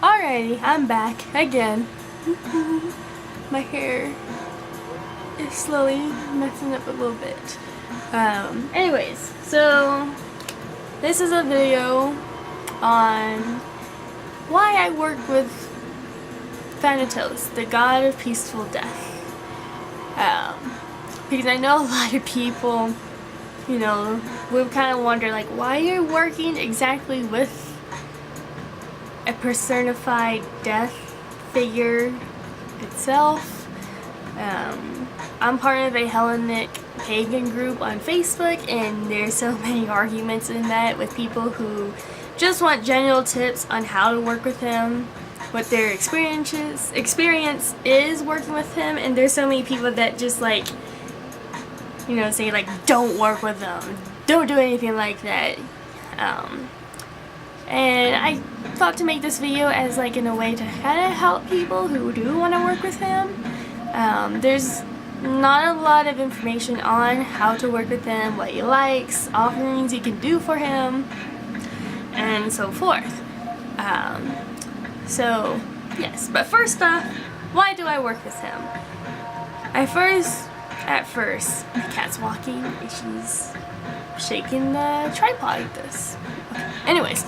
Alrighty, I'm back again. My hair is slowly messing up a little bit. Anyways, so this is a video on why I work with Thanatos, the god of peaceful death. Because I know a lot of people, would kind of wonder, like, why you're working exactly with a personified death figure itself. I'm part of a Hellenic pagan group on Facebook, and there's so many arguments in that with people who just want general tips on how to work with him, what their experience is working with him, and there's so many people that just say like, don't work with them, don't do anything like that. And I thought to make this video as like in a way to kind of help people who do want to work with him. There's not a lot of information on how to work with him, what he likes, offerings you can do for him, and so forth. So yes, but first off, why do I work with him? At first, my cat's walking and she's shaking the tripod like this. Okay. Anyways,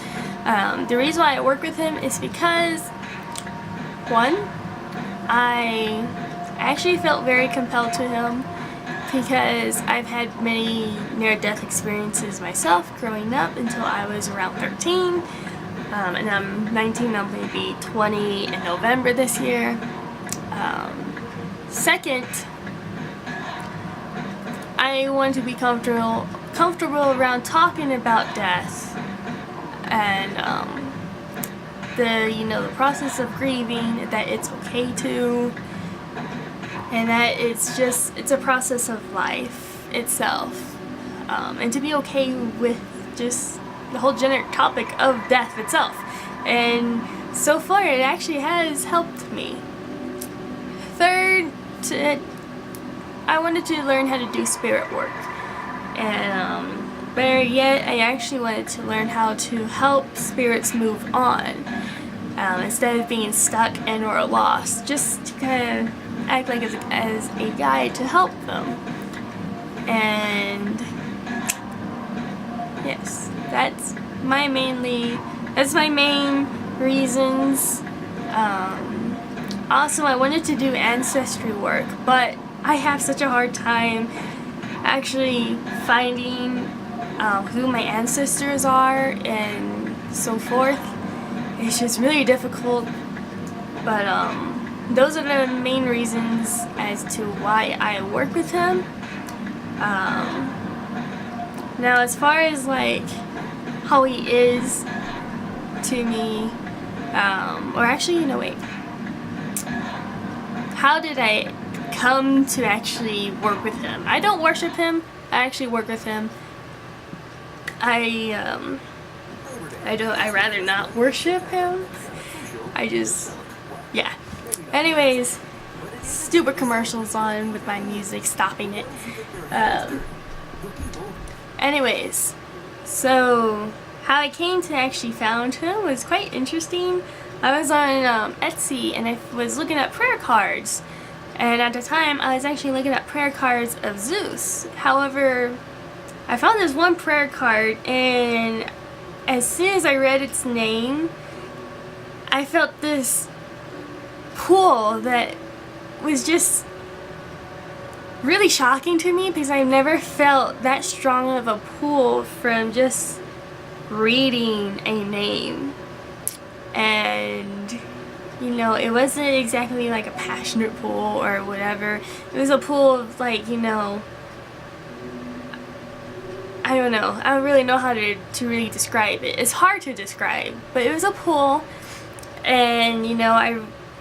the reason why I work with him is because, one, I actually felt very compelled to him because I've had many near-death experiences myself growing up until I was around 13, and I'm 19, I'm going to be 20 in November this year. Second, I want to be comfortable around talking about death and the process of grieving, that it's okay to, and that it's a process of life itself, and to be okay with just the whole generic topic of death itself. And so far it actually has helped me. Third, I wanted to learn how to do spirit work, and better yet, I actually wanted to learn how to help spirits move on, instead of being stuck and or lost, just to kind of act like as a guide to help them. And yes, that's my main reasons. Also, I wanted to do ancestry work, but I have such a hard time actually finding who my ancestors are and so forth. It's just really difficult, but those are the main reasons as to why I work with him. Now, as far as like how he is to me, or actually, wait. How did I come to actually work with him? I don't worship him. I actually work with him. I rather not worship him. Yeah. Anyways, stupid commercials on with my music, stopping it. Anyways, so how I came to actually found him was quite interesting. I was on Etsy and I was looking at prayer cards, and at the time I was actually looking at prayer cards of Zeus. However, I found this one prayer card, and as soon as I read its name, I felt this pull that was just really shocking to me, because I've never felt that strong of a pull from just reading a name. And it wasn't exactly like a passionate pull or whatever. It was a pull of like, I don't know. I don't really know how to really describe it. It's hard to describe, but it was a pull. And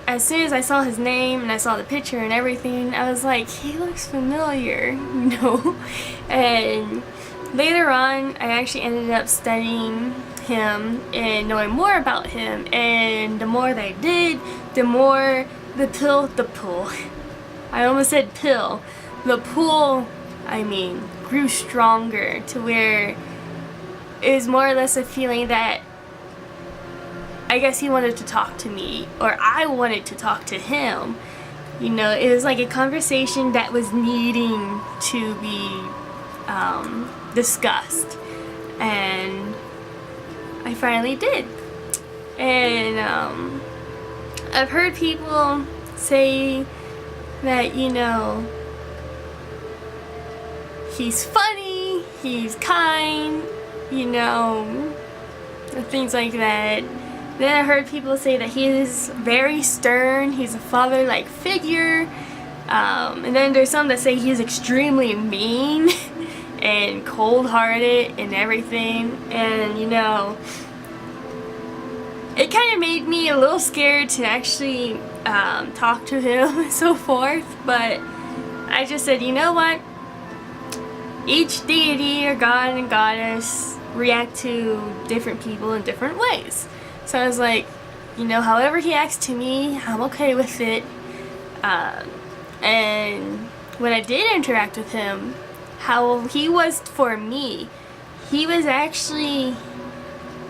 as soon as I saw his name and I saw the picture and everything, I was like, he looks familiar, And later on, I actually ended up studying him and knowing more about him, and the more that I did, the more the pull, I almost said pill, the pull, grew stronger, to where it was more or less a feeling that I guess he wanted to talk to me, or I wanted to talk to him. You know, it was like a conversation that was needing to be discussed, and I finally did. And I've heard people say that, you know, he's funny, he's kind, you know, things like that. Then I heard people say that he is very stern, he's a father-like figure. And then there's some that say he's extremely mean and cold-hearted and everything. And, you know, it kind of made me a little scared to actually talk to him and so forth. But I just said, you know what? Each deity or god and goddess react to different people in different ways. So I was like, you know, however he acts to me, I'm okay with it. And when I did interact with him, how he was for me, he was actually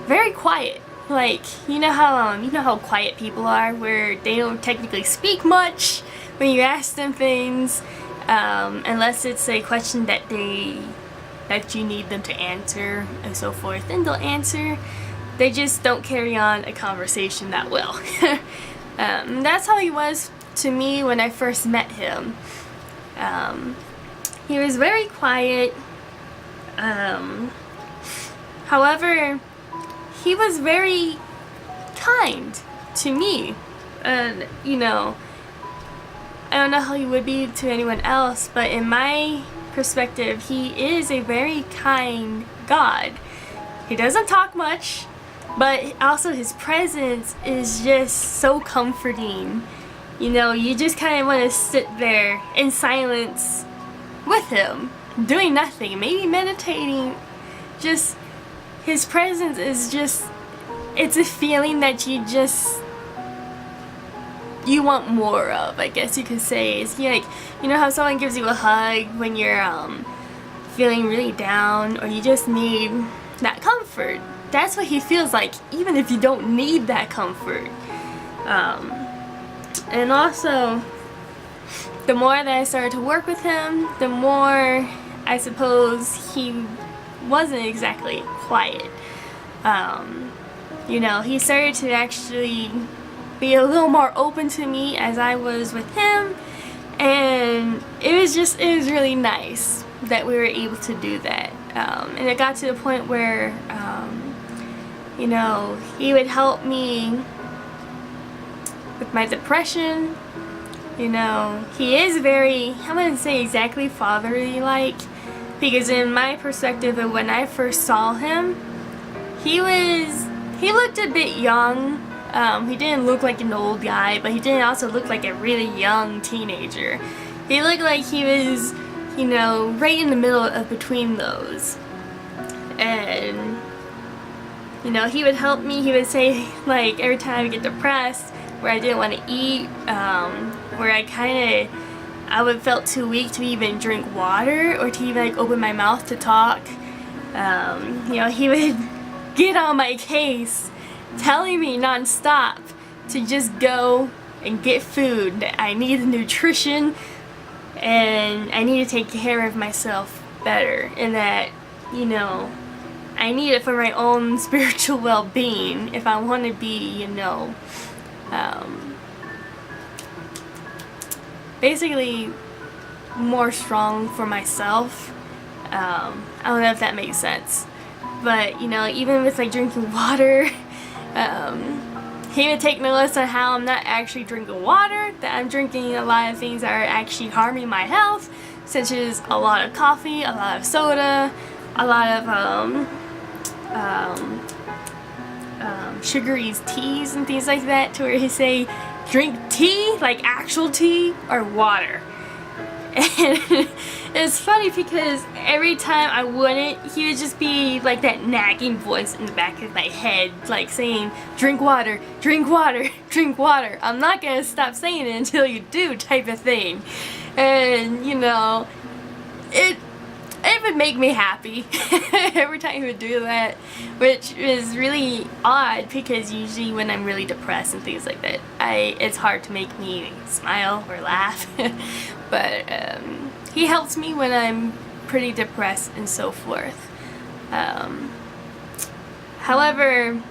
very quiet. Like, you know how quiet people are, where they don't technically speak much when you ask them things, unless it's a question that you need them to answer and so forth, and they'll answer. They just don't carry on a conversation that well. That's how he was to me when I first met him. He was very quiet. However, he was very kind to me. And, you know, I don't know how he would be to anyone else, but in my perspective, he is a very kind God. He doesn't talk much, but also his presence is just so comforting. You know, you just kind of want to sit there in silence with him, doing nothing, maybe meditating. Just, his presence is just, it's a feeling that you want more of, I guess you could say. It's like, you know how someone gives you a hug when you're feeling really down, or you just need that comfort. That's what he feels like, even if you don't need that comfort. And also, the more that I started to work with him, the more, I suppose, he wasn't exactly quiet. You know, he started to actually be a little more open to me as I was with him, and it was really nice that we were able to do that. And it got to the point where, you know, he would help me with my depression. You know, he is very, I wouldn't say exactly fatherly-like, because in my perspective of when I first saw him, he looked a bit young. He didn't look like an old guy, but he didn't also look like a really young teenager. He looked like he was, you know, right in the middle of between those. And, you know, he would help me. He would say, like, every time I get depressed, where I didn't want to eat, where I would felt too weak to even drink water or to even like open my mouth to talk. You know, he would get on my case, telling me non-stop to just go and get food. That I need nutrition and I need to take care of myself better, and that, you know, I need it for my own spiritual well-being if I want to be, you know, basically more strong for myself. I don't know if that makes sense, but, you know, even with like drinking water, he would take notice on how I'm not actually drinking water, that I'm drinking a lot of things that are actually harming my health, such as a lot of coffee, a lot of soda, a lot of sugary teas and things like that, to where he say, drink tea, like actual tea, or water. And it's funny because every time I wouldn't, he would just be like that nagging voice in the back of my head, like saying, drink water, drink water, drink water. I'm not gonna stop saying it until you do, type of thing. And, you know, it would make me happy every time he would do that, which is really odd because usually when I'm really depressed and things like that, it's hard to make me smile or laugh. But he helps me when I'm pretty depressed and so forth. However,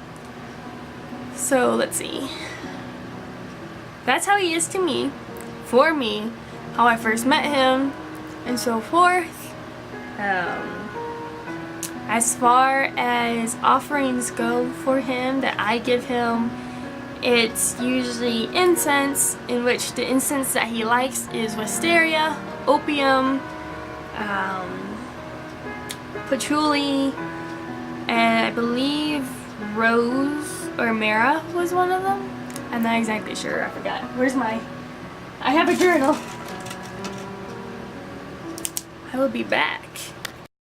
so let's see. That's how he is to me, for me, how I first met him, and so forth. As far as offerings go for him that I give him, it's usually incense, in which the incense that he likes is wisteria, opium, patchouli, and I believe rose or myrrh was one of them. I'm not exactly sure, I forgot. I have a journal. I will be back.